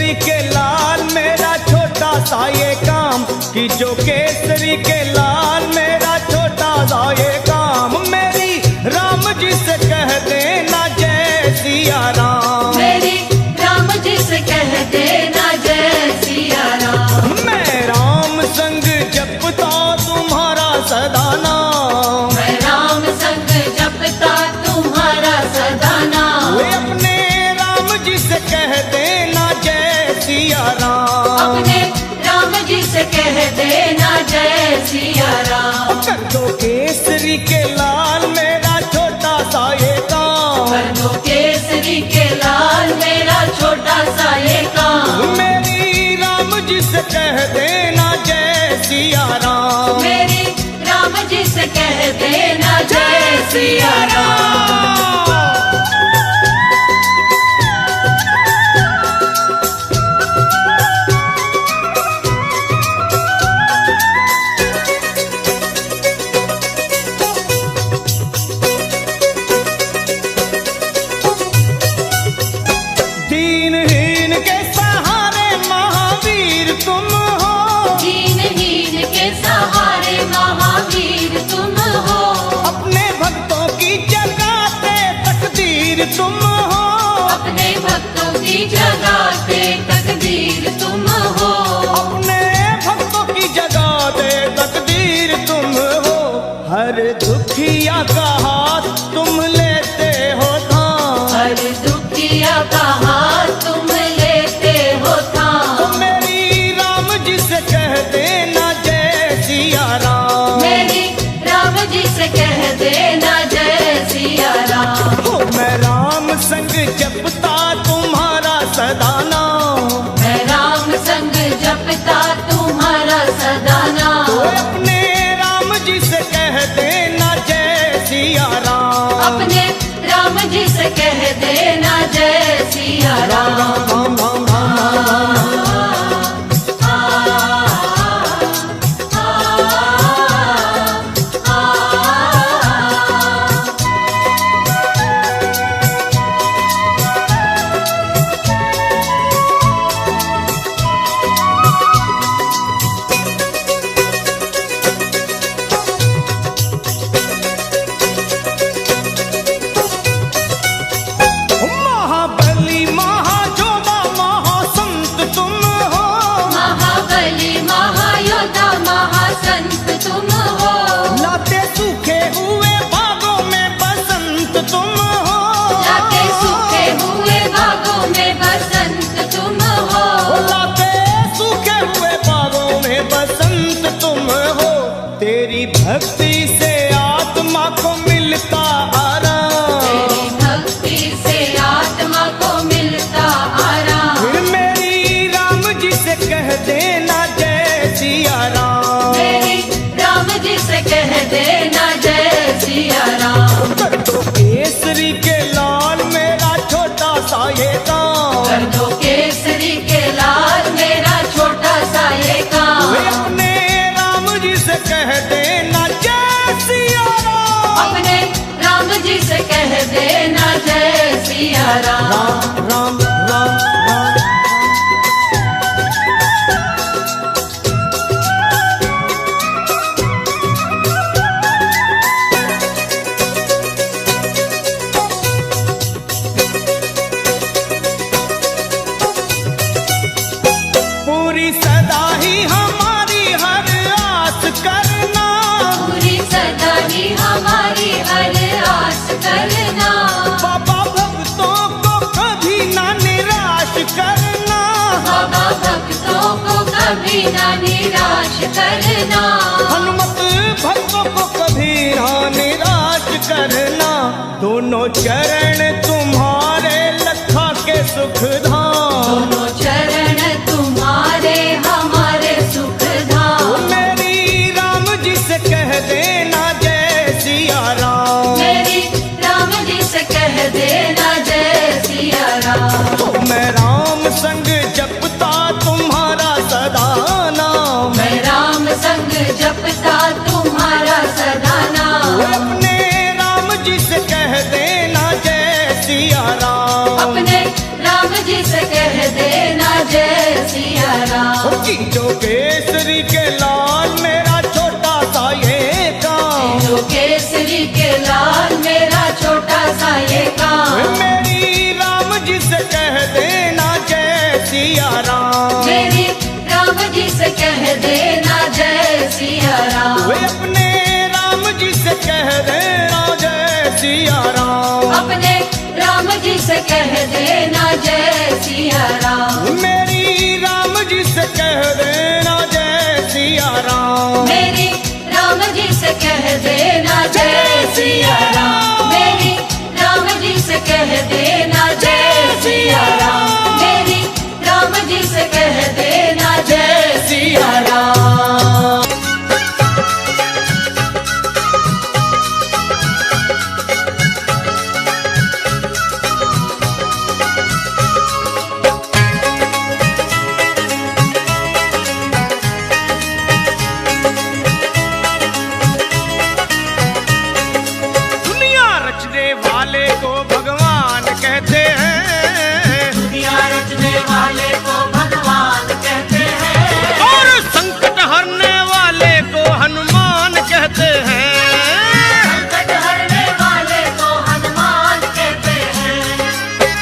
केसरी के लाल मेरा छोटा सा ये काम, कि जो केसरी के लाल मेरा छोटा सा ये काम, मेरी राम जी से कह देना जय सिया राम, मेरी राम जी से कह देना जय सिया राम। मैं राम संग जपता तुम्हारा सदा नाम, मैं राम संग जपता तुम्हारा सदा नाम। वे अपने राम जी से कह देना जय सिया राम, अपने राम जी से कह देना जय सिया राम। कर दो केसरी के लाल मेरा छोटा सा ये काम, कर दो केसरी के लाल मेरा छोटा सा ये काम, मेरी राम जी से कह देना जय सिया राम, मेरी राम जी से कह देना जय सिया राम। दीनहीन के सहारे महावीर तुम हो, दीनहीन के सहारे महावीर तुम हो, अपने भक्तों की जगाते तकदीर तुम हो, अपने भक्तों की जगाते तकदीर तुम हो, अपने भक्तों की जगाते तकदीर तुम हो, हर दुखिया का हाथ तुम लेते हो थाम, हर दुखिया का हाथ तुम लेते हो थाम, तो मेरी राम जी से कह देना जय सिया राम, मेरी राम जी से कह देना जय सिया राम। हो मैं राम संग जपता तुम्हारा सदा नाम, मैं राम संग जपता तुम्हारा सदा तो नाम, अपने राम जी से कह देना जय सिया राम, अपने राम जी से कह देना जय सिया राम राम। राम राम राम राम राम। महाबली महाजोधा महासंत तुम हो, महाबली महायोद्धा महासंत तुम हो, लाते सूखे हुए बागों में बसंत तुम हो, लाते सूखे हुए बागों में बसंत तुम हो, लाते सूखे हुए बागों में बसंत तुम हो, तेरी भक्ति से आत्मा को मिलता आराम, तेरी भक्ति से आत्मा को मिलता आराम, फिर मेरी राम जी से कह देना जय सिया राम, मेरी राम जी से कह देना जय सिया राम। कर दो केसरी के लाल मेरा छोटा सा ये काम, कर दो केसरी के लाल मेरा छोटा सा ये काम, वे अपने राम जी से कह देना जय सिया राम, अपने राम जी से कह देना जय सिया राम। राम राम राम राम। पूरी सदा ही हमारी हर आस करना, पूरी सदा ही हमारी हर आस करना, बाबा भक्तों को कभी ना निराश करना, बाबा भक्तों को कभी ना निराश करना, हनुमत भक्तों को कभी ना निराश करना, दोनों चरण तुम्हारे लखा के सुख धाम, दोनों चरण तुम्हारे हमारे सुख धाम, मेरी राम जी से कह देना जय सिया राम, मेरी राम जी से कह देना जय सिया राम। तो मैं राम संग जपता तुम्हारा सदा नाम, मैं राम संग जपता तुम्हारा सदा नाम, अपने राम जी से कह देना जय सिया राम, अपने राम जी से कह देना जय कि जो केसरी के लाल मेरा छोटा सा ये काम, जो केसरी के लाल मेरा छोटा सा ये काम, मेरी राम जी से कह देना जय सिया राम, मेरी राम जी से कह देना जय सिया राम, वे अपने राम जी से कह देना जय सिया राम, अपने राम जी से कह देना जय सिया राम, मेरी राम जी से कह देना जय सिया राम, मेरी राम जी से कह देना जय सिया राम, मेरी राम जी से कह देना जय सिया राम, मेरी राम जी से कह देना जय सिया राम। दुनिया रचने वाले को भगवान कहते हैं, दुनिया रचने वाले को भगवान कहते हैं, और संकट हरने वाले को हनुमान कहते हैं, संकट हरने वाले को हनुमान कहते हैं,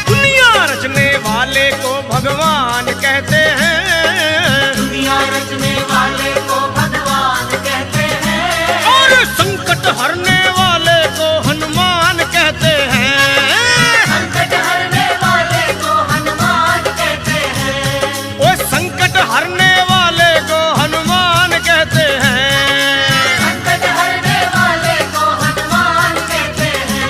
दुनिया रचने वाले को भगवान कहते हैं, दुनिया रचने वाले को भगवान कहते हैं, और संकट हरने वाले को हनुमान कहते हैं, संकट हरने वाले को हनुमान कहते हैं, वो संकट हरने वाले को हनुमान कहते हैं। संकट हरने वाले को हनुमान कहते हैं।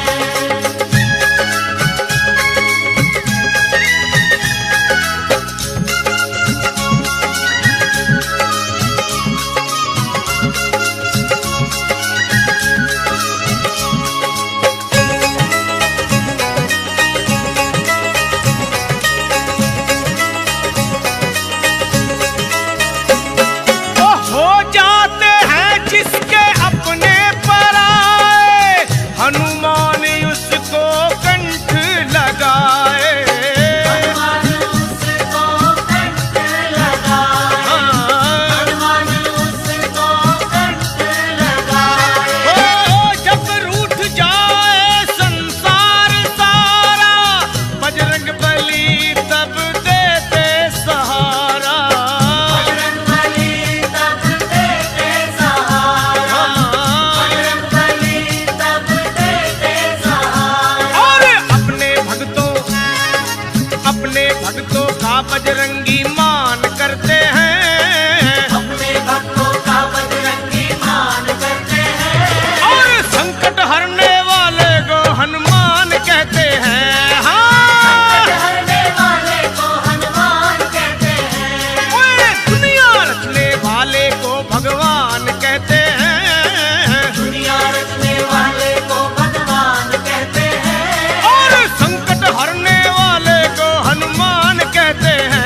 वो हो जाते हैं जिसके अपने पराए, हनुमान उसको कंठ लगाए। हनुमान उसको कंठ लगाए, हाँ। हनुमान उसको कंठ लगाए, ओ जब रूठ जाए संसार सारा, बजरंग बली तब देते सहारा। बजरंग बली तब देते सहारा, बजरंग बली तब देते सहारा, और अपने भक्तों का बजरंगी मान करते हैं, अपने भक्तों का बजरंगी मान करते हैं, और संकट हरने वाले को हनुमान कहते हैं। हाँ, संकट हरने वाले को हनुमान कहते हैं, ओए दुनिया रचने वाले को भगवान कहते हैं, दुनिया रचने वाले को भगवान कहते हैं, और संकट हरने वाले को हनुमान कहते हैं।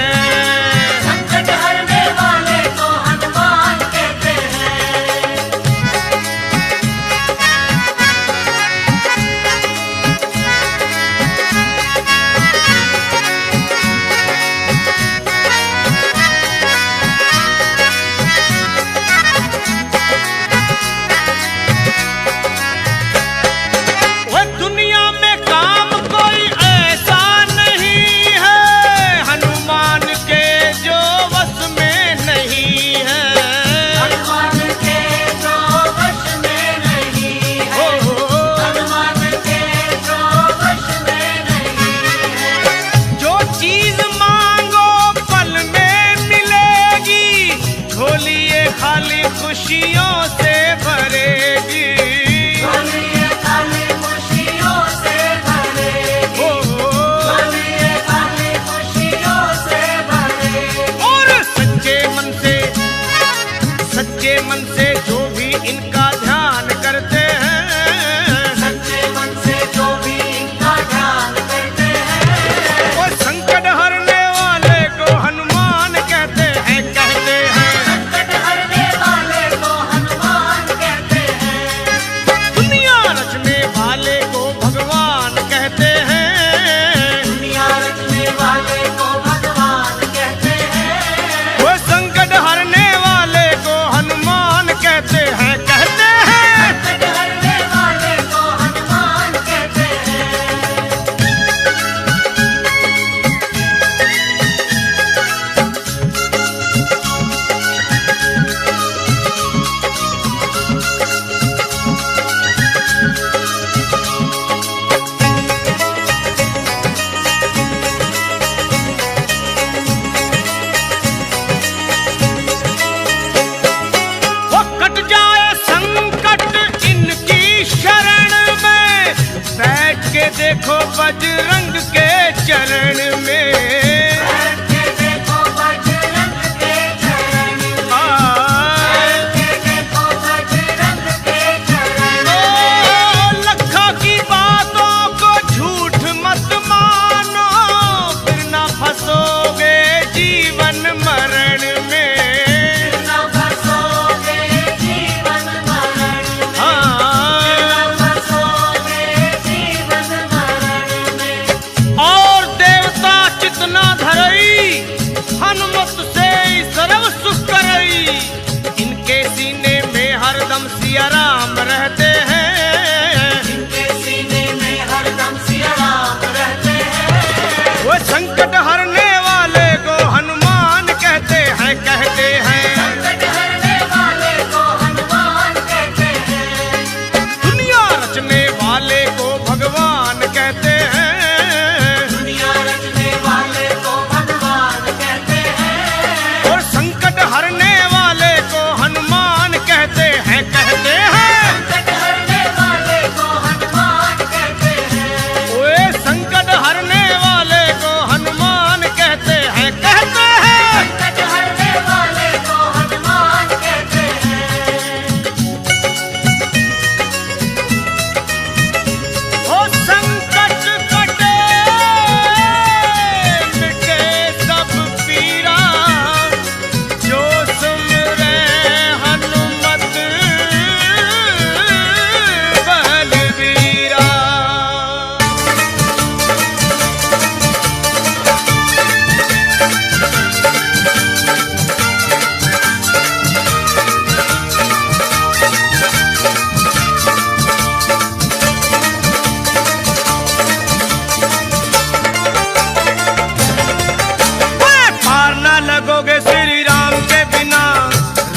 पार ना लगोगे श्री राम के बिना,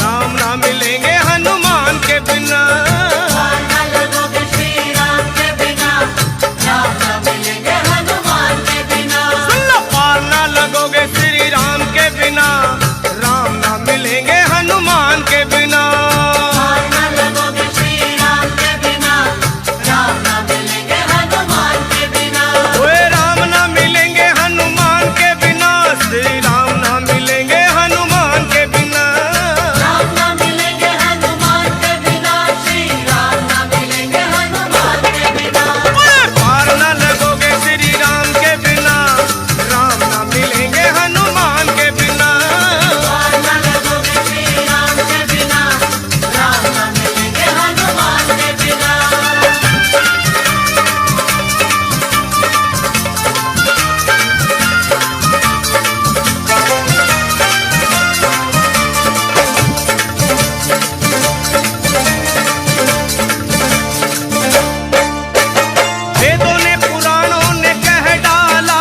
राम ना मिलेंगे हनुमान के बिना। पार न लगोगे श्री राम के बिना, राम न मिलेंगे हनुमान के बिना। सुन लो, पार ना लगोगे श्री राम के बिना, राम ना मिलेंगे हनुमान के बिना। पार न लगोगे श्री राम के बिना, राम न मिलेंगे हनुमान के बिना। ओए राम ना मिलेंगे हनुमान के बिना, श्री राम ना मिलेंगे हनुमान के बिना। राम न मिलेंगे हनुमान के बिना, श्री राम न मिलेंगे हनुमान के बिना। ओए पार ना लगोगे श्री राम के बिना, राम ना मिलेंगे हनुमान के बिना। पार न लगोगे श्री राम के बिना, राम न मिलेंगे हनुमान के बिना। वेदों ने पुराणों ने कह डाला,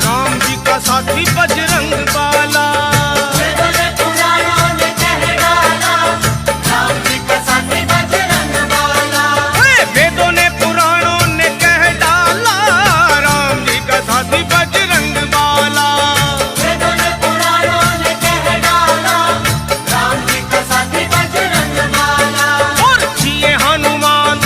राम जी का साथी बजरंग बाला। वेदों ने पुराणों ने कह डाला, राम जी का साथी बजरंग बाला। ओए वेदों ने पुराणों ने कह डाला, राम जी का साथी बजरंग बाला। वेदों ने पुराणों ने कह डाला, राम जी का साथी बजरंग बाला। और जिए हनुमान,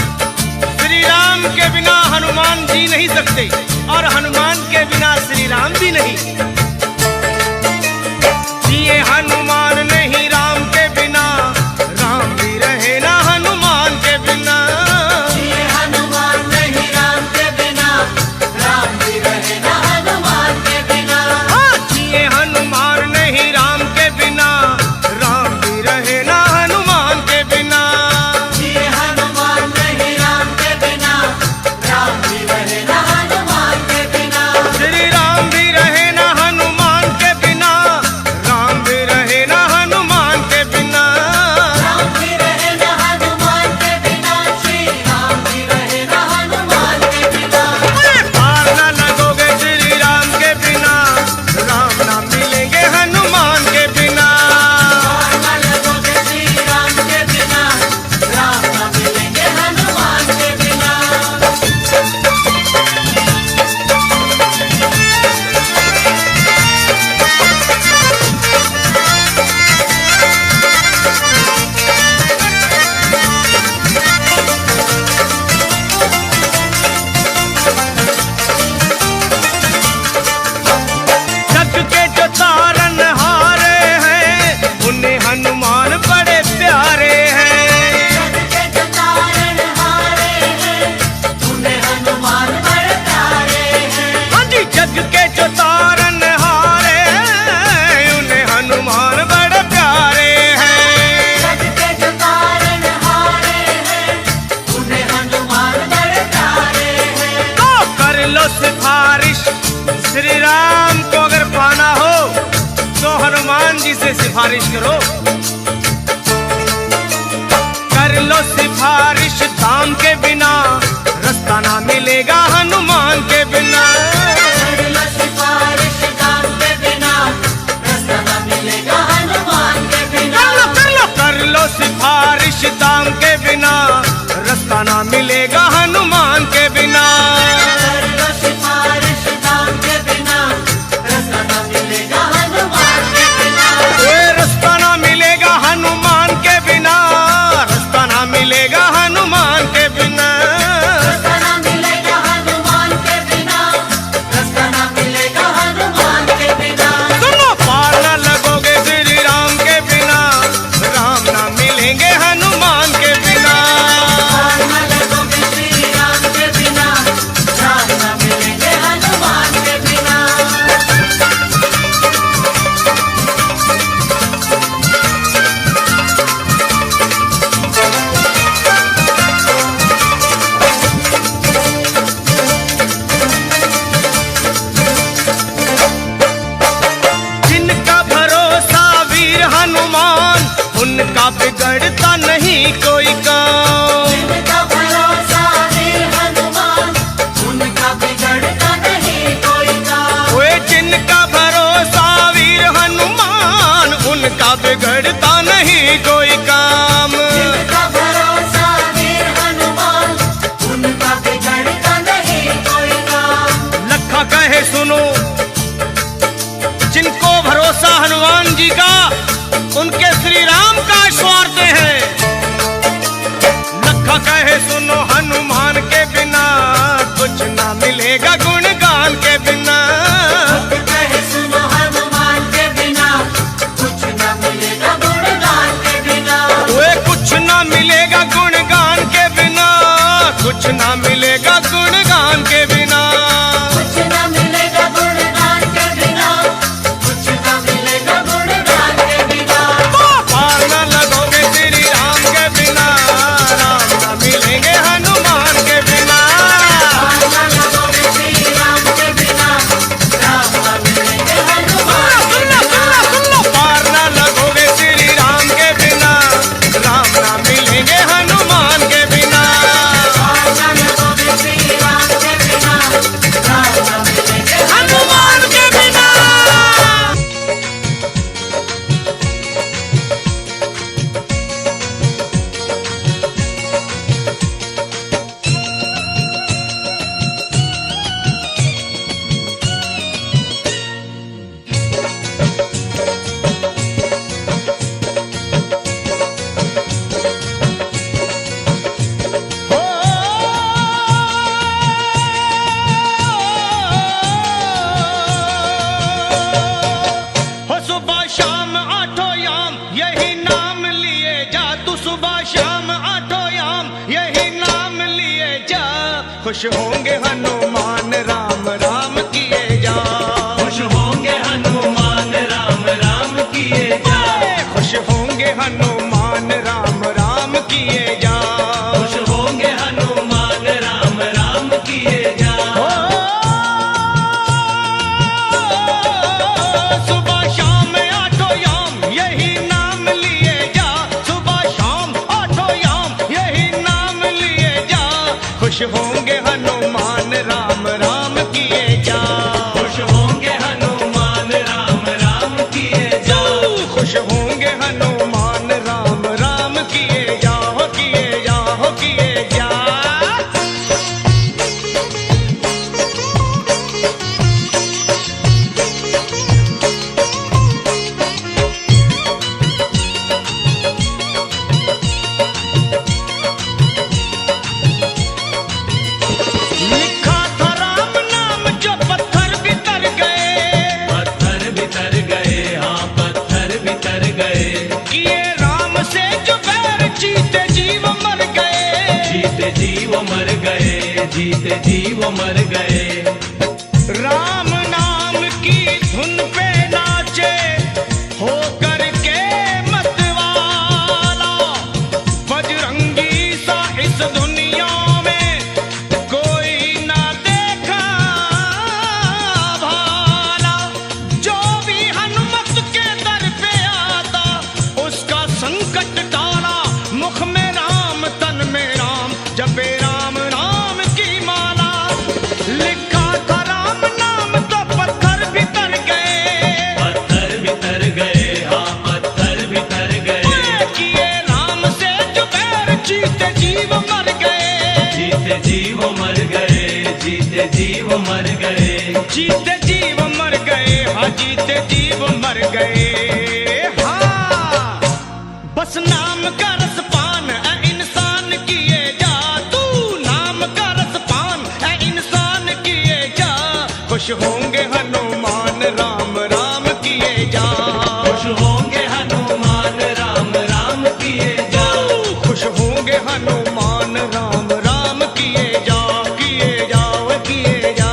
श्री राम के बिना हनुमान जी नहीं सकते, और हनुमान के बिना श्री राम भी नहीं। जिए हनुमान नहीं राम के बिना, राम भी रहे ना हनुमान के बिना। ये हनुमान नहीं राम के बिना, राम भी रहे ना हनुमान के बिना। हाँ, जिए हनुमान नहीं राम के बिना, राम भी रहे ना हनुमान के बिना। ये हनुमान नहीं राम के बिना, राम भी रहे ना हनुमान के बिना। श्री राम भी रहे ना हनुमान के बिना, राम भी रहे ना हनुमान के बिना। राम भी रहे ना हनुमान के बिना, श्री राम भी रहे ना हनुमान के बिना। अरे पार ना लगोगे श्री राम के बिना, राम ना मिलेंगे हनुमान के बिना। पार न लगोगे श्री राम के बिना, राम न मिलेंगे हनुमान के बिना। जग के जो तारन हारे हैं, उन्हें हनुमान बड़े प्यारे हैं। जग के जो तारण हारे हैं, उन्हें हनुमान बड़े प्यारे हैं। हाँ जी, जग के जो तारन हारे हैं, उन्हें हनुमान बड़े प्यारे हैं। जग के जो तारण हारे हैं, उन्हें हनुमान बड़े प्यारे हैं। तो कर लो सिफारिश, श्री राम को अगर पाना हो तो हनुमान जी से सिफारिश करो। कर लो सिफारिश धाम के बिना, रास्ता ना मिलेगा हनुमान के बिना। कर लो सिफारिश दाम के बिना, रास्ता न मिलेगा हनुमान के बिना। कर लो सिफारिश दाम के बिना, रास्ता ना मिलेगा हनुमान के बिना। कर लो सिफारिश दाम के बिना, रास्ता न मिलेगा हनुमान के बिना। ओए रास्ता ना मिलेगा हनुमान के बिना, रास्ता ना मिलेगा हनुमान के बिना। रास्ता न मिलेगा हनुमान के बिना। उनका बिगड़ता नहीं कोई काम। जिनका भरोसा वीर हनुमान, उनका बिगड़ता नहीं कोई काम। ओए जिनका भरोसा वीर हनुमान, उनका बिगड़ता नहीं कोई काम। जिनका भरोसा वीर हनुमान, उनका बिगड़ता नहीं कोई काम। लखा कहे सुनो, जिनको भरोसा हनुमान जी का, उनके श्री राम का स्वार्थ है। लखा कहे सुनो, हनुमान के बिना कुछ ना मिलेगा, गुणगान के बिना। कहे सुनो, हनुमान के बिना कुछ न मिलेगा, गुणगान के बिना। वे कुछ ना मिलेगा गुणगान के बिना, कुछ ना मिलेगा गुणगान के बिना। कुछ न मिलेगा गुणगान के बिना, कुछ न मिलेगा गुणगान के बिना। पार न लगोगे श्री राम के बिना, राम न मिलेंगे हनुमान के बिना। पार न लगोगे श्री राम के बिना, राम न मिलेंगे हनुमान के बिना। पार न लगोगे श्री राम के बिना, राम न मिलेंगे हनुमान के बिना। पार न लगोगे श्री राम के बिना, राम न मिलेंगे हनुमान के बिना। हो सुबह शाम आठों याम यही नाम लिए जा, तू सुबह शाम आठों याम यही नाम लिए जा। खुश होंगे हनुमान राम राम किए जा। खुश होंगे हनुमान राम राम किए जा। खुश होंगे हनुमान राम राम किए जा। खुश होंगे हनुमान राम राम किए जा। सुबह शाम आठों याम यही नाम लिए जा, सुबह शाम आठों याम यही नाम लिए जा। खुश होंगे हनुमान राम राम किए जा। खुश होंगे हनुमान राम राम किए जा। खुश होंगे हनुमान राम राम किए जा, हो किए जा, हो किए जा। लिखा था राम नाम जो पत्थर बितर गए। पत्थर बितर गए, हाँ पत्थर बितर गए। किए राम से जो बैर जीते जीव मर गए। जीते जीव मर गए, जीते जीव मर गए। राम नाम की धुन पे नाचे हो करके मतवाला। बजरंगी सा इस दुनिया में कोई ना देखा भाला। जो भी हनुमत के दर पे आता उसका संकट टाला। मुख में राम तन में राम, जपे राम नाम की माला। लिखा था राम नाम तो पत्थर बितर गए। पत्थर बितर गए, हाँ पत्थर बितर गए। किए राम से जो बैर जीते जीव मर गए। जीते जीव मर गए, जीते जीव मर गए। जीते जीव मर गए, हाँ जीते जीव मर गए। हाँ बस नाम का रसपान है इंसान किए जा। तू नाम का रसपान है इंसान किए जा। खुश होंगे हनुमान राम राम किए जा। खुश होंगे हनुमान राम राम किए जा। खुश होंगे हनुमान राम राम किए जा, किए जा, वे किए जा।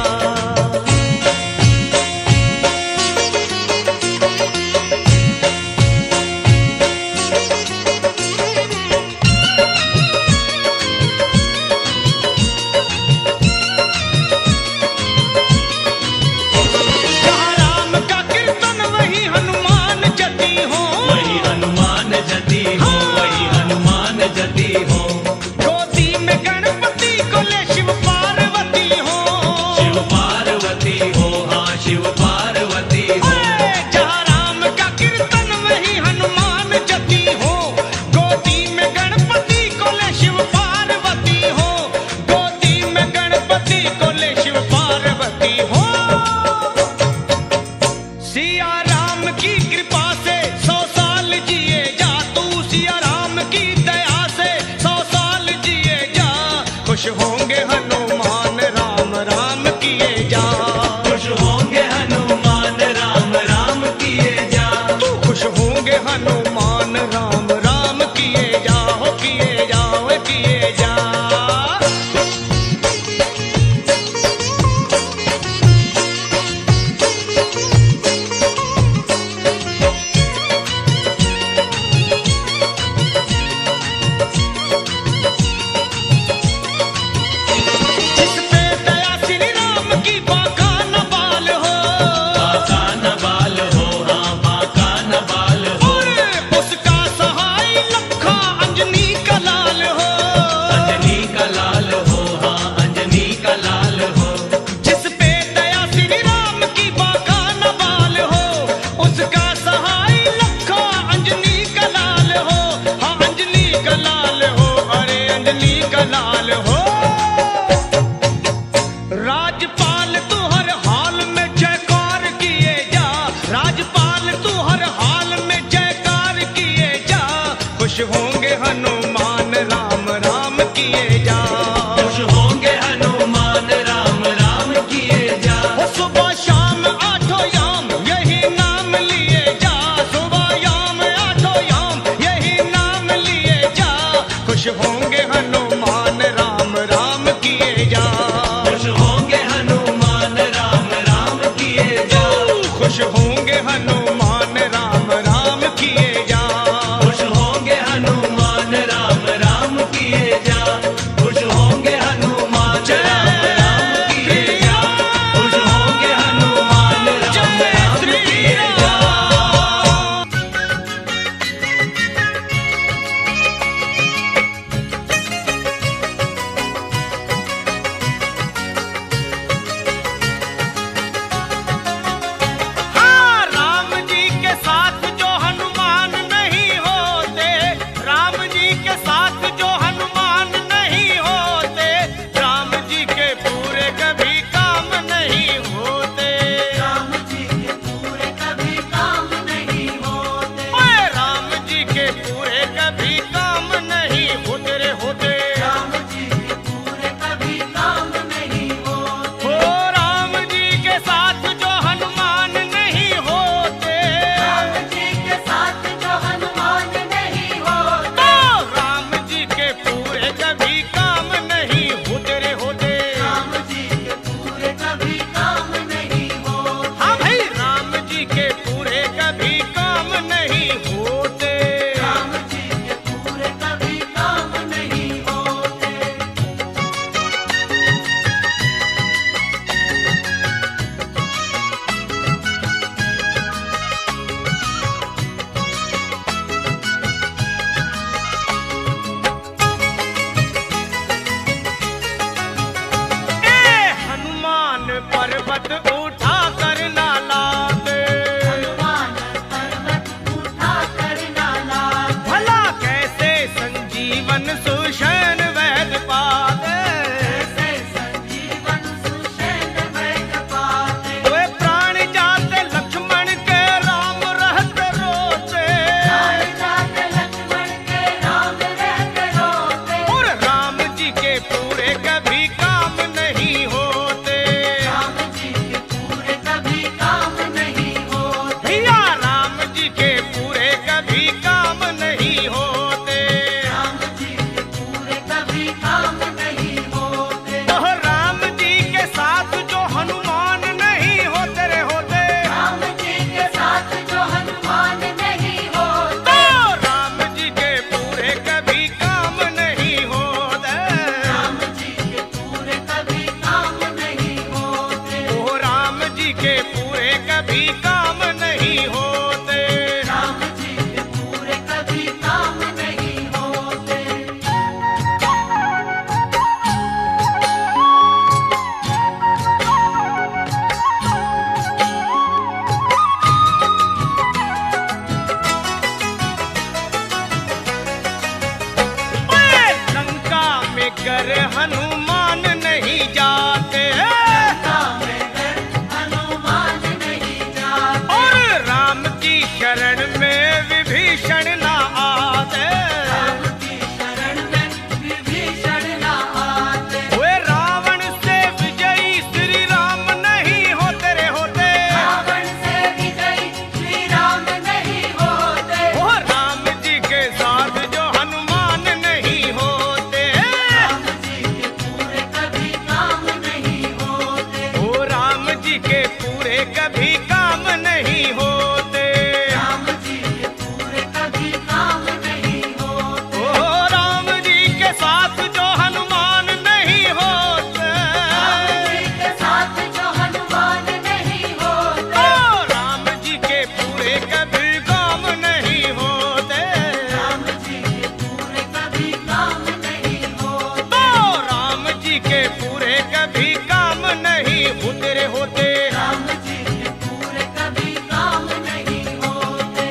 शरण में विभीषण ना आते, राम की शरण में विभीषण ना आते, वे रावण से विजयी श्री राम नहीं होते रे होते, रावण से विजयी श्री राम नहीं होते, ओ राम जी के साथ जो हनुमान नहीं होते, राम जी के पूरे कभी काम नहीं होते, ओ राम जी के पूरे कभी काम नहीं होते, राम जी के पूरे कभी काम नहीं होते, ओ राम जी के साथ जो हनुमान नहीं होते, राम जी के साथ जो हनुमान नहीं होते, ओ राम जी के पूरे कभी काम नहीं होते, राम जी के पूरे कभी काम नहीं होते, तो राम जी के पूरे कभी काम नहीं होते रे होते। राम जी के पूरे कभी काम नहीं होते।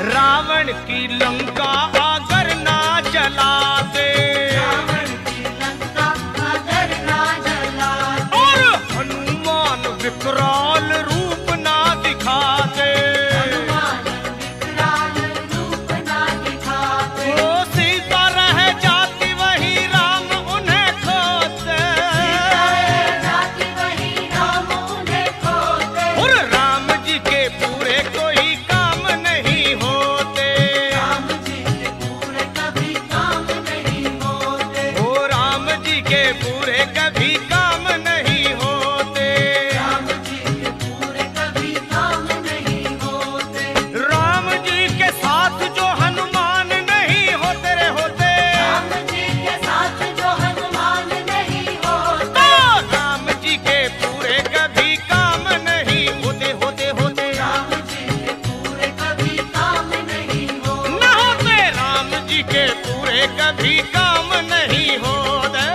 रावण की लंका अगर ना जलाते, रावण की लंका अगर ना जलाते, और हनुमान विकराल रूप ना दिखाते, हनुमान विकराल रूप ना दिखाते, ओ सीता रह जाती वही राम उन्हें खोते, सीता रह जाती वही राम उन्हें खोते, और राम जी के पूरे कोई काम नहीं होते, राम जी के पूरे कभी काम नहीं होते, ओ राम जी के पूरे कभी काम नहीं होते, राम जी के पूरे कभी काम नहीं होते, राम जी के साथ जो हनुमान नहीं होते रे होते, राम जी के साथ जो हनुमान नहीं होते, तो राम जी के पूरे कभी काम नहीं होते होते होते राम जी के पूरे कभी काम नहीं होते, न होते, राम जी के पूरे कभी काम नहीं होते,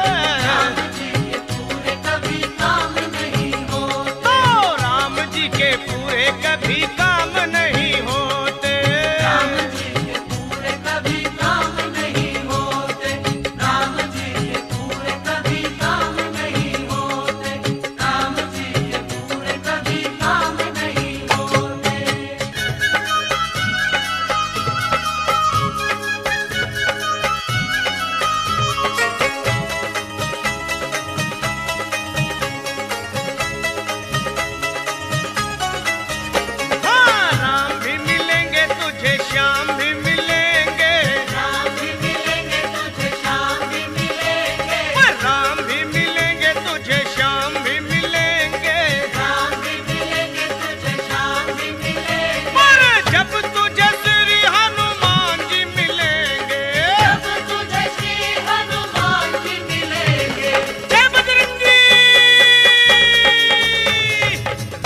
राम जी के पूरे कभी काम नहीं होते, तो राम जी के पूरे कभी काम नहीं होते, राम जी के पूरे कभी काम नहीं होते, राम जी के पूरे कभी काम नहीं होते, राम जी के पूरे कभी काम नहीं होते। हाँ, राम भी मिलेंगे तुझे, श्याम भी मिलेंगे, राम भी मिलेंगे तुझे, श्याम भी मिलेंगे, राम भी मिलेंगे तुझे, श्याम भी मिलेंगे, राम भी मिलेंगे तुझे, श्याम भी मिलेंगे, पर जब तुझे श्री हनुमान जी मिलेंगे, जब तुझे श्री हनुमान जी मिलेंगे, जय बजरंगी,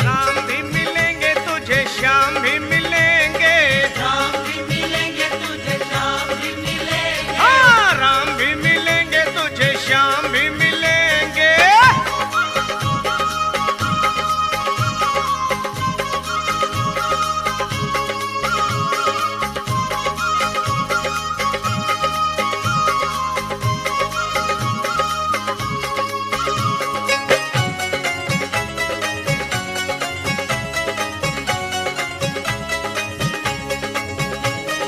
राम भी मिलेंगे तुझे, श्याम भी मिलेंगे, राम भी मिलेंगे तुझे, श्याम भी मिलेंगे, हाँ, राम भी मिलेंगे तुझे, श्याम भी मिलेंगे,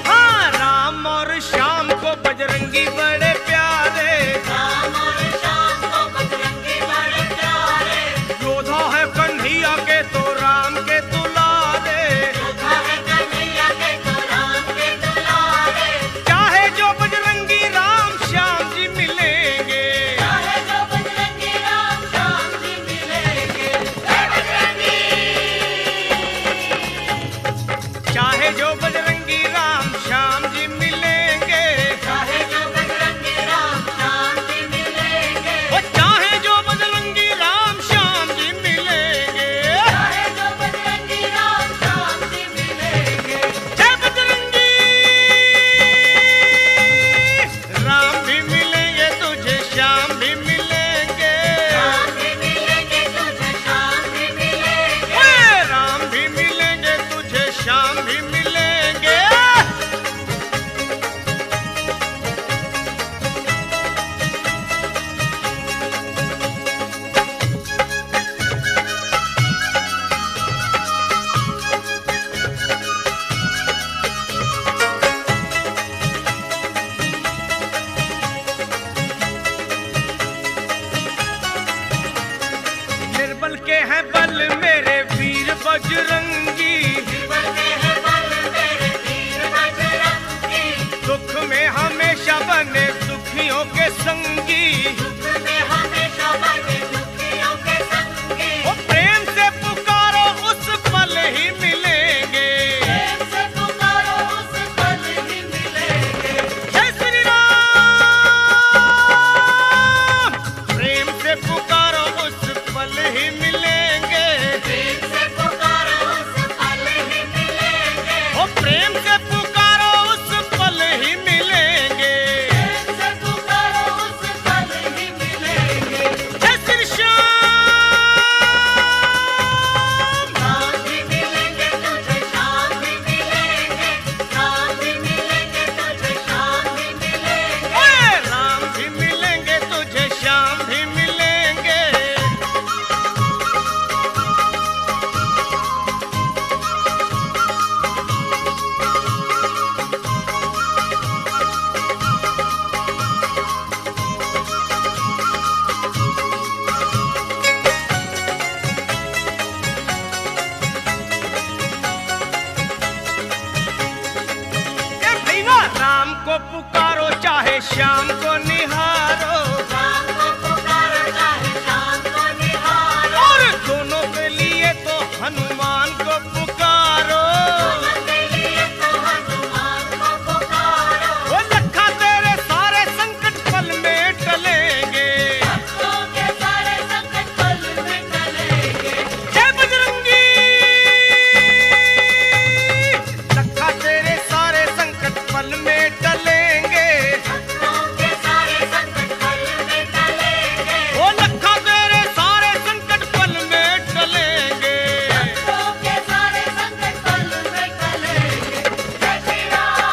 हाँ, राम और श्याम को बजरंगी बड़े प्यारे, राम और श्याम को बजरंगी बड़े प्यारे, योद्धा है कन्हैया के तो राम के दुलारे, योद्धा है कन्हैया के तो राम के दुलारे, चाहे जो बजरंगी राम श्याम जी मिलेंगे, चाहे जो बजरंगी राम श्याम जी मिलेंगे, जय बजरंगी, चाहे जो बजरंगी राम श्याम जी मिलेंगे, चाहे जो बजरंगी राम श्याम जी मिलेंगे, ओ चाहे जो बजरंगी राम श्याम जी मिलेंगे, चाहे जो बजरंगी राम श्याम जी मिलेंगे, जय बजरंगी, राम भी मिलेंगे तुझे, श्याम भी मिलेंगे, राम भी मिलेंगे तुझे, श्याम भी मिलेंगे, ओए, राम को पुकारो चाहे शाम को निहारो, शाम को पुकारो चाहे शाम को निहारो, और दोनों के लिए तो हनुमान को पुकारो। दोनों के लिए तो हनुमान को पुकारो। वो लखा तेरे सारे संकट पल में टलेंगे, भक्तों के सारे संकट पल में टलेंगे। जय बजरंगी। लखा तेरे सारे संकट पल में टलेंगे, भक्तों के सारे संकट पल में टलेंगे। वो लखा तेरे सारे संकट पल में टलेंगे। भक्तों के सारे संकट पल में टलेंगे। जय श्री राम।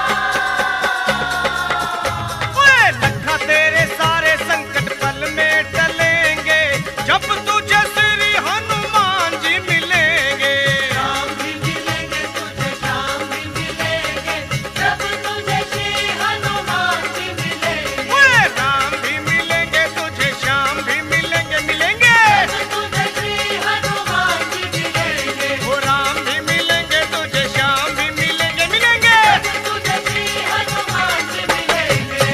ओए लखा तेरे सारे संकट पल में टलेंगे, जब तुझे श्री हनुमान जी मिलेंगे। राम भी मिलेंगे तुझे, श्याम भी मिलेंगे, जब तुझे श्री हनुमान जी मिलेंगे। ओए राम भी मिलेंगे तुझे, श्याम भी मिलेंगे, मिलेंगे। जब तुझे श्री हनुमान जी मिलेंगे। वो राम भी मिलेंगे तुझे, श्याम भी मिलेंगे, मिलेंगे। जब तुझे श्री हनुमान जी मिलेंगे।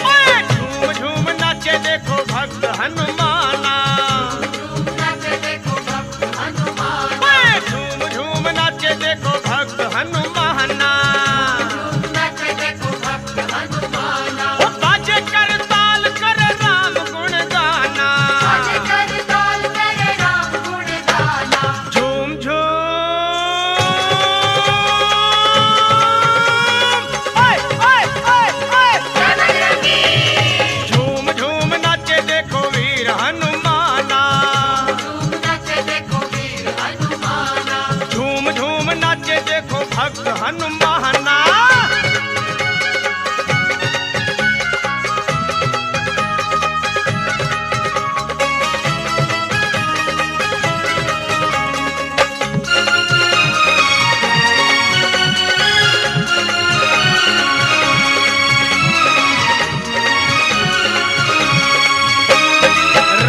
ओए झूम झूम नाचे देखो भक्त हनुमाना। झूम नाचे देखो भक्त हनुमान। ओए झूम झूम नाचे देखो भक्त हनुमाना। झूम नाचे देखो भक्त हनुमान। वो बाजे कर ताल कर राम गुण गाना। आज कर ताल करे राम गुण गाना। झूम झूम ओए ओए ओए ओए जय बजरंगी। झूम झूम नाचे देखो वीर हनुमाना। झूम नाचे देखो वीर हनुमान। झूम झूम नाचे देखो भक्त हनुमाना।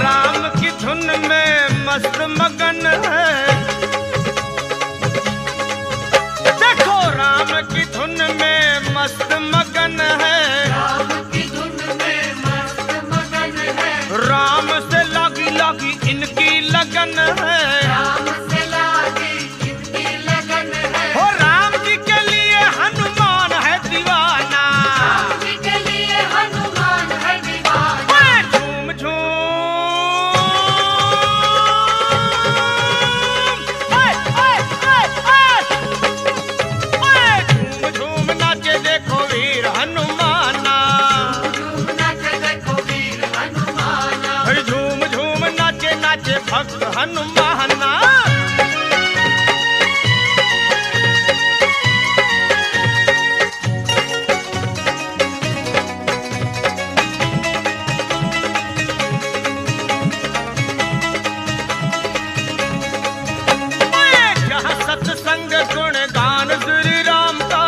राम की धुन में मस्त मगन है, देखो राम की धुन में मस्त मगन है। राम की धुन में मस्त मगन है। राम से लागी लागी इनकी लगन है। राम से लागी इनकी लगन है। हो राम जी के लिए हनुमान है दीवाना। राम जी के लिए हनुमान है दीवाना। ओए झूम झूम ओए ओए ओए ओए झूम झूम नाचे देखो वीर हनुमाना। झूम नाचे देखो वीर हनुमान। अरे झूम झूम नाचे नाचे भक्त हनुमाना। ओए जहाँ सत्संग गुण गान श्री राम का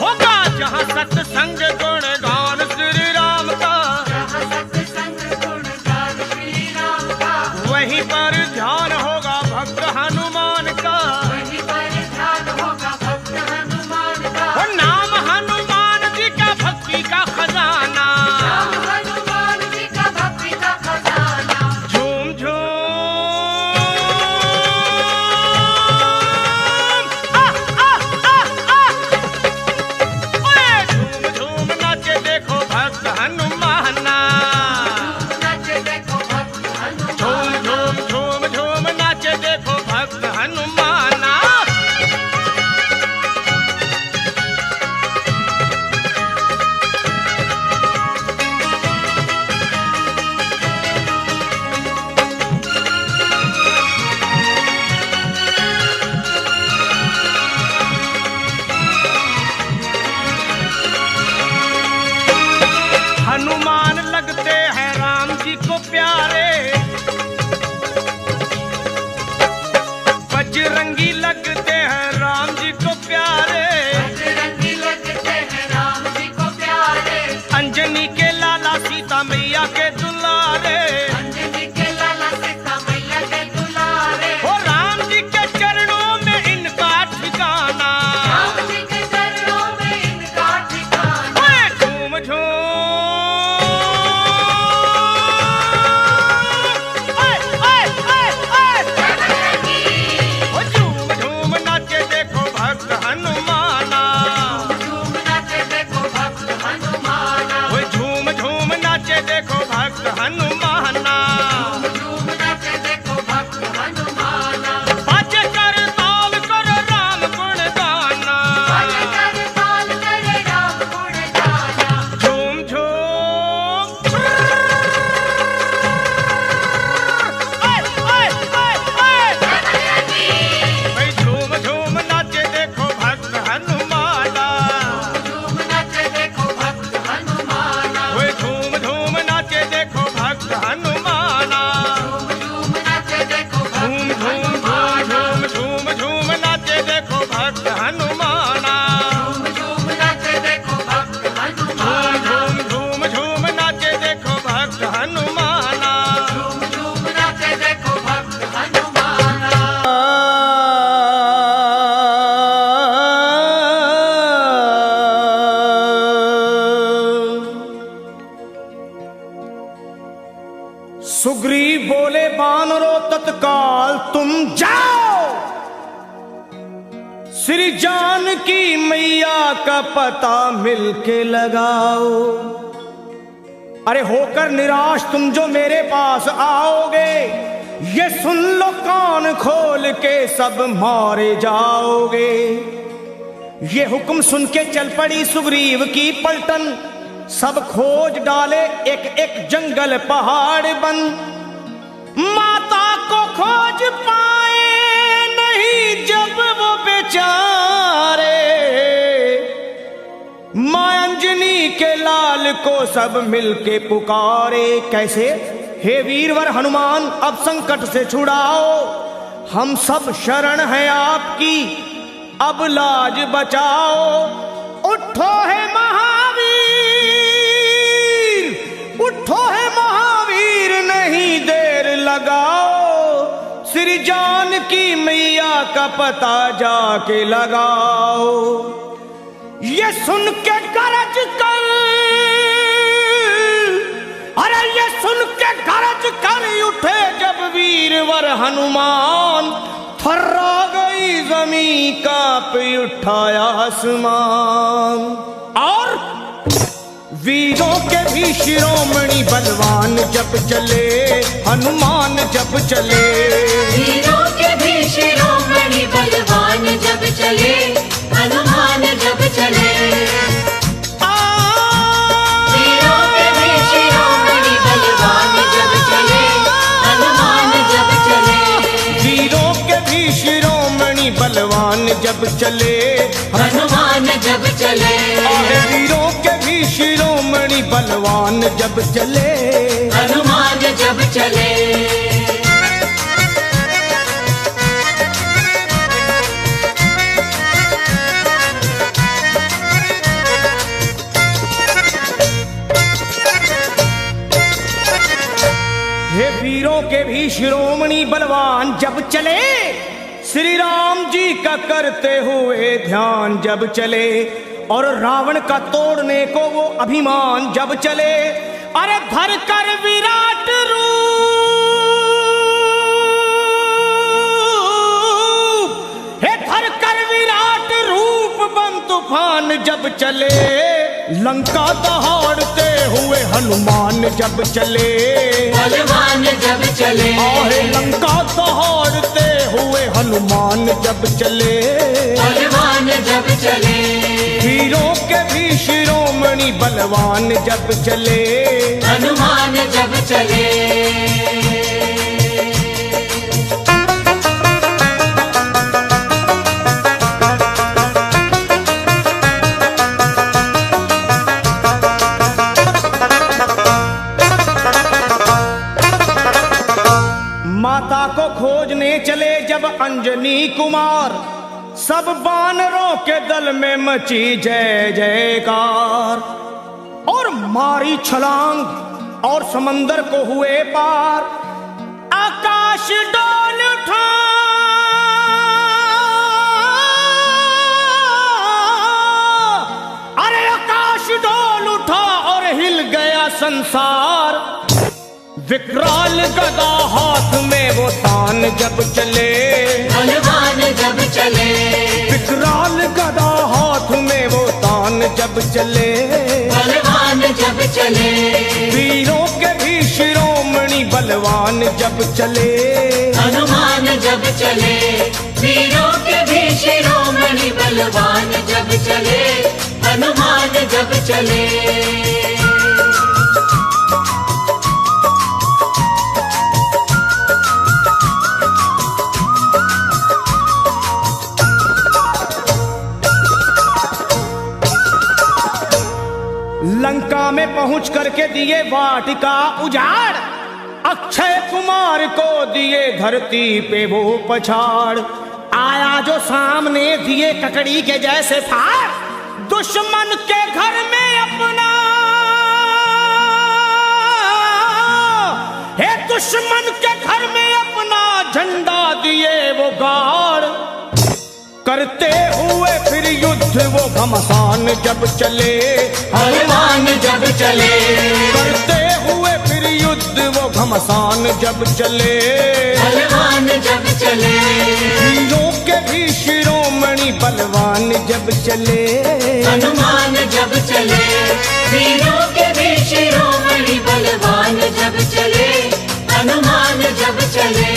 होगा, जहाँ सत्संग गुण गान श्री राम का, जहाँ सत्संग गुण गान श्री राम का। वहीं पर ध्यान होगा भक्त हनुमान का। वहीं पर ध्यान होगा भक्त हनुमान का। वो नाम हनुमान जी का भक्ति का खजाना। राम हनुमान जी का भक्ति का खजाना। झूम झूम आ आ आ आ ओए झूम झूम सुग्रीव बोले वानरों तत्काल तुम जाओ, श्री जानकी मैया का पता मिलके लगाओ। अरे होकर निराश तुम जो मेरे पास आओगे, ये सुन लो कान खोल के सब मारे जाओगे। ये हुक्म सुन के चल पड़ी सुग्रीव की पलटन, सब खोज डाले एक एक जंगल पहाड़ बन। माता को खोज पाए नहीं जब वो बेचारे, मां अंजनी के लाल को सब मिलके पुकारे। कैसे? हे वीरवर हनुमान अब संकट से छुड़ाओ, हम सब शरण हैं आपकी, अब लाज बचाओ। उठो है महावीर, उठो है महावीर, नहीं देर लगाओ, श्री जानकी मैया का पता जाके लगाओ। ये सुन के गरज कर, अरे ये सुन के गरज कर उठे जब वीरवर हनुमान, थर्रा गई जमीन कांप उठाया आसमान। और वीरों के भी शिरोमणि बलवान जब चले, हनुमान जब चले। वीरों के भी शिरोमणि बलवान जब चले, हनुमान जब चले। वीरों के भी शिरोमणि बलवान जब चले, हनुमान जब चले। वीरों के भी शिरोमणि बलवान जब चले, हनुमान जब चले। अरे वीरों के भी शिरोमणि बलवान जब चले, हनुमान जब चले। हे वीरों के भी शिरोमणि बलवान जब चले, श्री राम जी का करते हुए ध्यान जब चले, और रावण का तोड़ने को वो अभिमान जब चले। अरे धर कर विराट रूप, हे धर कर विराट रूप बन तूफान जब चले, लंका दहाड़ते हुए हनुमान जब चले। बलवान जब चले। आहे लंका दहाड़ते हुए हनुमान जब चले, बलवान जब चले। वीरों के भी शिरोमणि बलवान जब चले, हनुमान जब चले। माता को खोजने चले जब अंजनी कुमार, सब वानरों के दल में मची जय जयकार। और मारी छलांग और समंदर को हुए पार, आकाश डोल उठा, अरे आकाश डोल उठा और हिल गया संसार। विकराल गदा हाथ में वो तान जब चले, हनुमान जब चले। विकराल गदा हाथ में वो तान जब चले, बलवान जब चले। वीरों के भी शिरोमणि बलवान जब चले, हनुमान जब चले। वीरों के भी शिरोमणि बलवान जब चले, हनुमान जब चले। लंका में पहुंच करके दिए वाटिका उजाड़, अक्षय कुमार को दिए धरती पे वो पछाड़। आया जो सामने दिए ककड़ी के जैसे फाड़, दुश्मन के घर में अपना, हे दुश्मन के घर में अपना झंडा दिए वो गाड़। करते हुए फिर युद्ध वो घमासान जब चले, हनुमान जब चले। करते हुए फिर युद्ध वो शमशान जब चले, बलवान जब चले, वीरों के भी शिरोमणि बलवान जब चले, हनुमान जब चले, वीरों के भी शिरोमणि बलवान जब चले, हनुमान जब चले।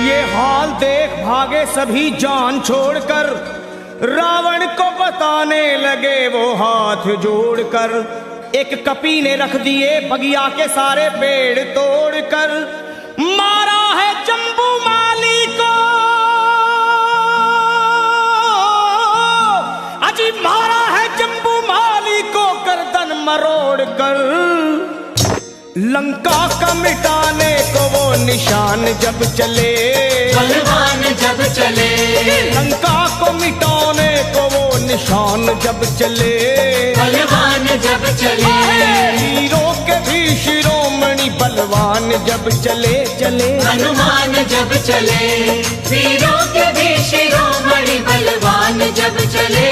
ये हाल देख भागे सभी जान छोड़कर, रावण को बताने लगे वो हाथ जोड़कर। एक कपी ने रख दिए बगिया के सारे पेड़ तोड़कर, मारा है जम्बू माली को, अजी मारा है जम्बू माली को गर्दन मरोड़ कर। लंका का मिटाने को वो निशान जब चले, बलवान जब चले, लंका को मिटाने को वो निशान जब चले, बलवान जब चले, वीरों के भी शिरोमणि बलवान जब चले चले, हनुमान जब चले, वीरों के भी शिरोमणि बलवान जब चले,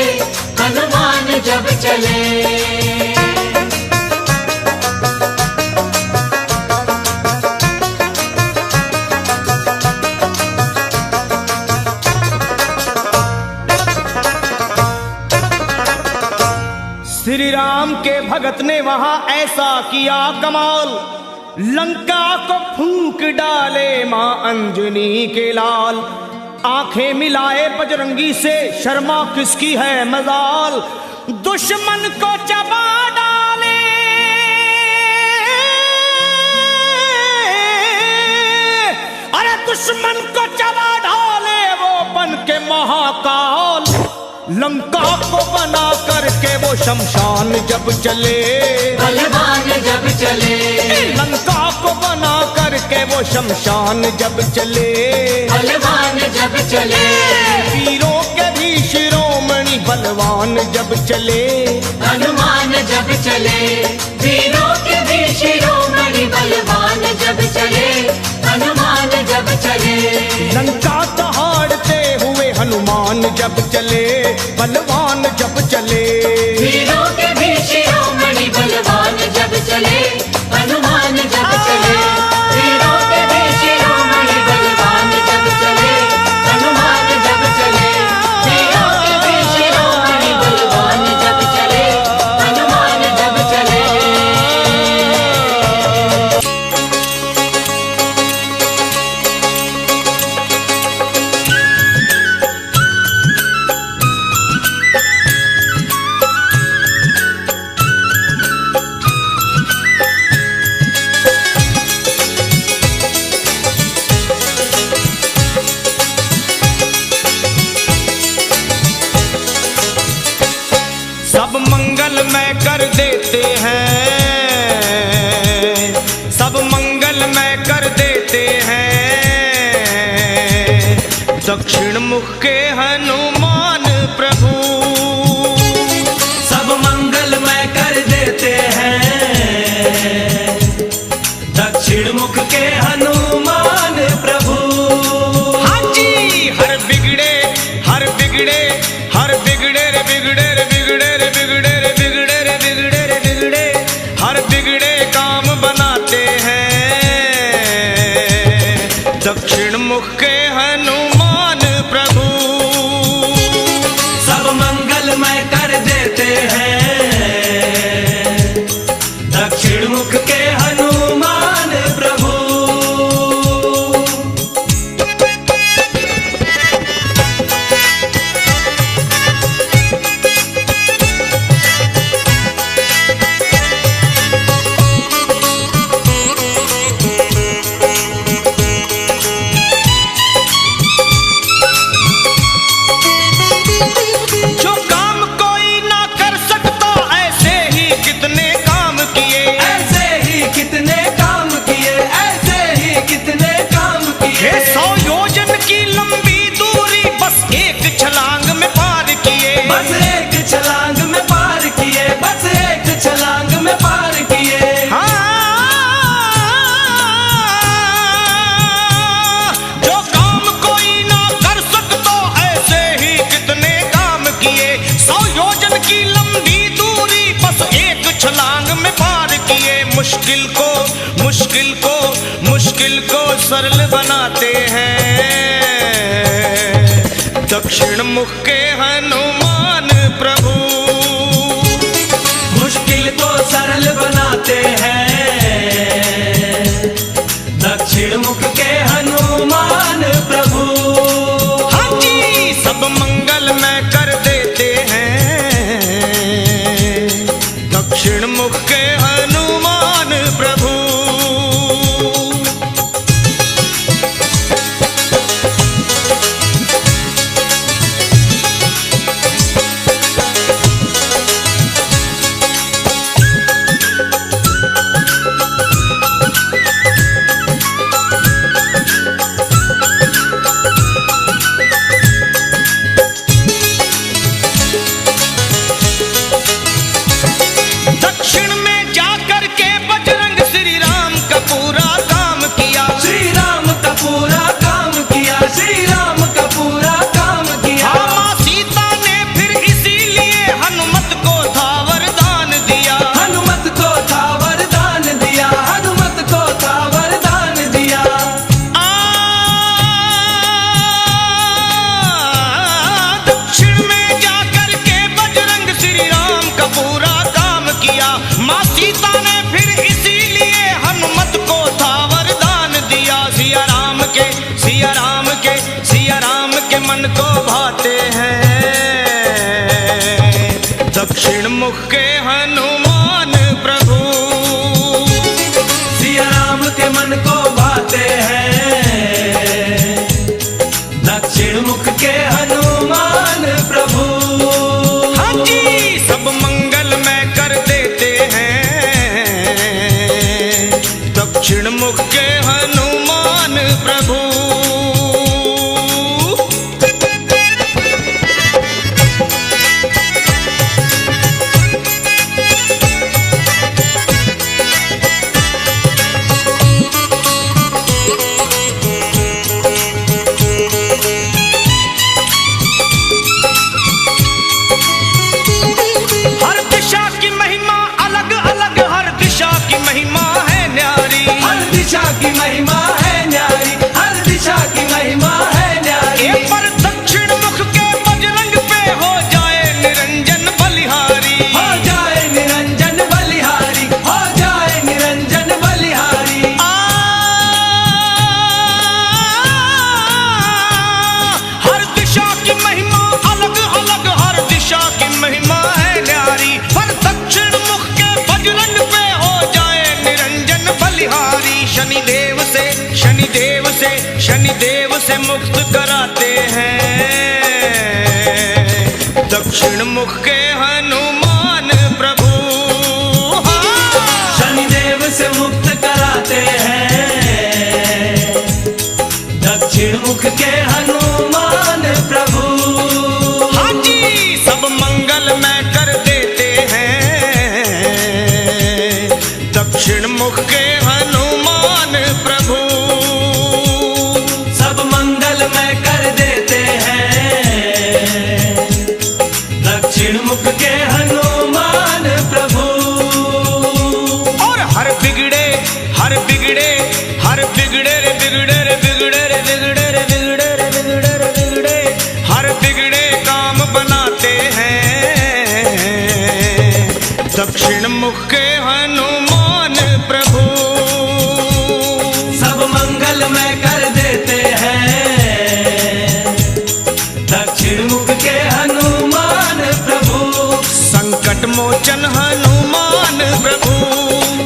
हनुमान जब चले। श्री राम के भगत ने वहां ऐसा किया कमाल, लंका को फूंक डाले मां अंजनी के लाल। आंखें मिलाए बजरंगी से, शर्मा किसकी है मजाल, दुश्मन को चबा डाले, अरे दुश्मन को चबा डाले वो बन के महाकाल। लंका को बना करके वो शमशान जब चले, बलवान जब चले, लंका को बना करके वो शमशान जब चले, बलवान जब चले, वीरों के भी शिरोमणि बलवान जब चले, हनुमान जब चले, वीरों के भी शिरोमणि बलवान जब चले, हनुमान जब चले। लंका दहाड़ते हुए हनुमान जब चले, बलवान जब चले, वीरों के भी शिरोमणि बलवान जब चले, हनुमान जब चले, वीरों के भी शिरोमणि बलवान जब चले, हनुमान जब चले, वीरों के भी शिरोमणि बलवान जब चले, हनुमान जब चले। सब मंगलमय कर देते हैं, सब मंगलमय कर देते हैं, दक्षिण मुख के हनुमान प्रभु। सब मंगलमय कर देते हैं, दक्षिण मुख के हनुमान प्रभु। हाँ जी, हर बिगड़े हर बिगड़े हर बिगड़े रे बिगड़े रे बिगड़े रे बिगड़े रे बिगड़े रे बिगड़े रे बिगड़े, हर बिगड़े काम बनाते हैं, दक्षिण मुख के हनुमान प्रभु। छलांग में पार किए, मुश्किल को सरल बनाते हैं। दक्षिण मुख के हनुमान प्रभु मुश्किल को सरल बनाते हैं, दक्षिण मुख के हनुमान प्रभु। हाँ जी, सब मंगल में कर देते हैं, दक्षिण मुख के हनुमान प्रभु। दक्षिण में जाकर के बजरंग श्री राम का पूरा काम किया, श्री राम का पूरा काम किया, श्री राम का पूरा काम किया। माँ सीता ने फिर इसीलिए हनुमत को था वरदान दिया, हनुमत को था वरदान दिया, हनुमत को था वरदान दिया। दक्षिण में जाकर के बजरंग श्री राम का पूरा काम किया, माँ सीता ने फिर इसीलिए हनुमत को था वरदान दिया। सिया राम के मन को भाते हैं, दक्षिण मुख के हनुमान प्रभु। सिया राम के मन को भाते हैं, दक्षिण मुख के हनुमान प्रभु। हाँ जी, सब मंगल में कर देते हैं, दक्षिण मुख के हनुमान प्रभु। हर दिशा की महिमा अलग अलग, हर दिशा की महिमा है न्यारी, हर दिशा की महिमा है न्यारी, हर दिशा की महिमा है न्यारी। ये पर दक्षिण मुख के बजरंग पे हो जाए निरंजन बलिहारी, हो जाए निरंजन बलिहारी, हो जाए निरंजन बलिहारी। हर दिशा की महिमा अलग अलग, हर दिशा की महिमा है न्यारी, पर दक्षिण मुख के बजरंग पे हो जाए निरंजन बलिहारी। शनिदेव से मुक्त कराते हैं, दक्षिण मुख के हनुमान प्रभु। शनिदेव से मुक्त कराते हैं, दक्षिण मुख के हनुमान प्रभु। हाँ जी, सब मंगल में कर देते हैं, दक्षिण मुख के हनुमान प्रभु। सब मंगल में कर देते हैं, दक्षिण मुख के हनुमान प्रभु। और हर बिगड़े हर बिगड़े काम बनाते हैं, दक्षिण मुख के हनुमान प्रभु। सब मंगल में कर देते हैं, दक्षिण मुख के हनुमान प्रभु। संकट मोचन हनुमान प्रभु,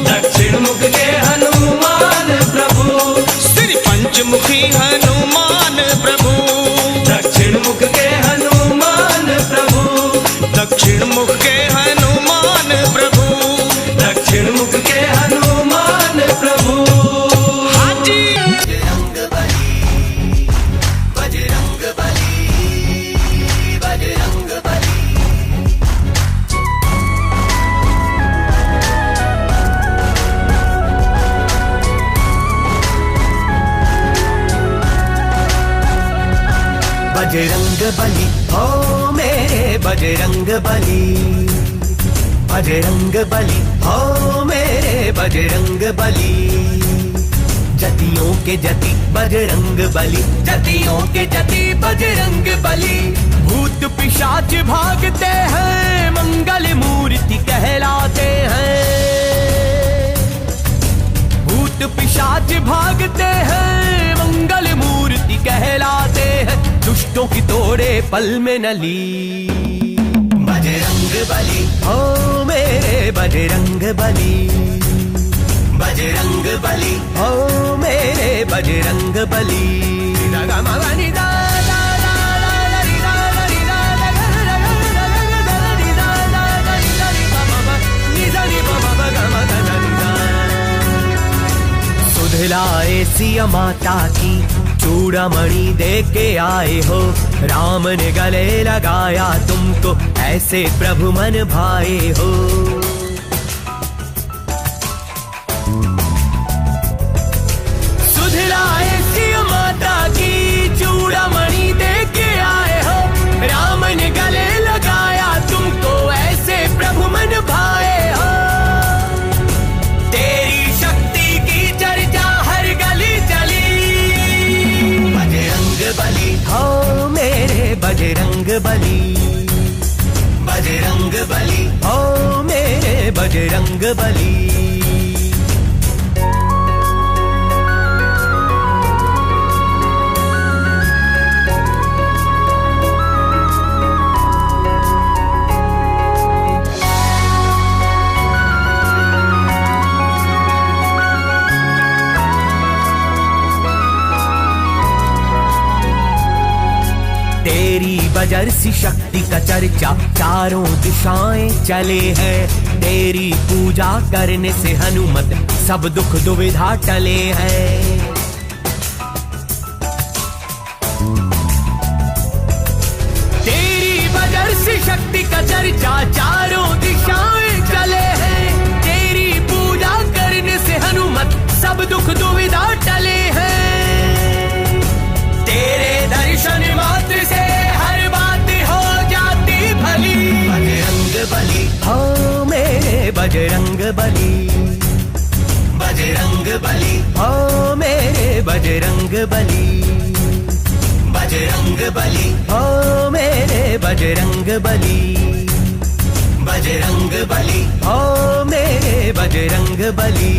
दक्षिण मुख के हनुमान प्रभु। श्री पंचमुखी हनुमान प्रभु, दक्षिण मुख के हनुमान प्रभु। दक्षिण मुख के हनुमान प्रभु, दक्षिण मुख के हनुमान प्रभु। हाँ जी। बजरंग बली, ओ मेरे बजरंग बली, बजरंग बली हो मेरे बजरंग बली, जतियों के जति बजरंग बली, जतियों के जति बजरंग बली। भूत पिशाच भागते हैं, मंगल मूर्ति कहलाते हैं। भूत पिशाच भागते हैं, मंगल मूर्ति कहलाते हैं। दुष्टों की तोड़े पल में नली, बजरंग बली हो मेरे बजरंग बली, बजरंग बली हो मेरे बजरंग बली। सुधलाए सिया माता की चूड़ामणि दे के आए हो, राम ने गले लगाया तुमको, ऐसे प्रभु मन भाए हो। सुधलाए सिया माता की चूड़ामणि दे के आए हो, राम ने गले लगाया तुमको, ऐसे प्रभु मन भाए हो। तेरी शक्ति की चर्चा हर गली चली, बजरंग बली हो मेरे बजरंग बली, बजरंग बली हो मेरे बजरंग बली। तेरी बजर सी शक्ति का चर्चा चारों दिशाएं चले हैं, तेरी पूजा करने से हनुमत सब दुख दुविधा टले हैं। तेरी बजर सी शक्ति का चर्चा चारों दिशाएं चले हैं, तेरी पूजा करने से हनुमत सब दुख दुविधा टले हैं। तेरे दर्शन मात्र से हर बात हो जाती भली, बजरंग बली हो मेरे बजरंग बली, बजरंग बली हो मेरे बजरंग बली, बजरंग बली हो मेरे बजरंग बली, बजरंग बली हो मेरे बजरंग बली।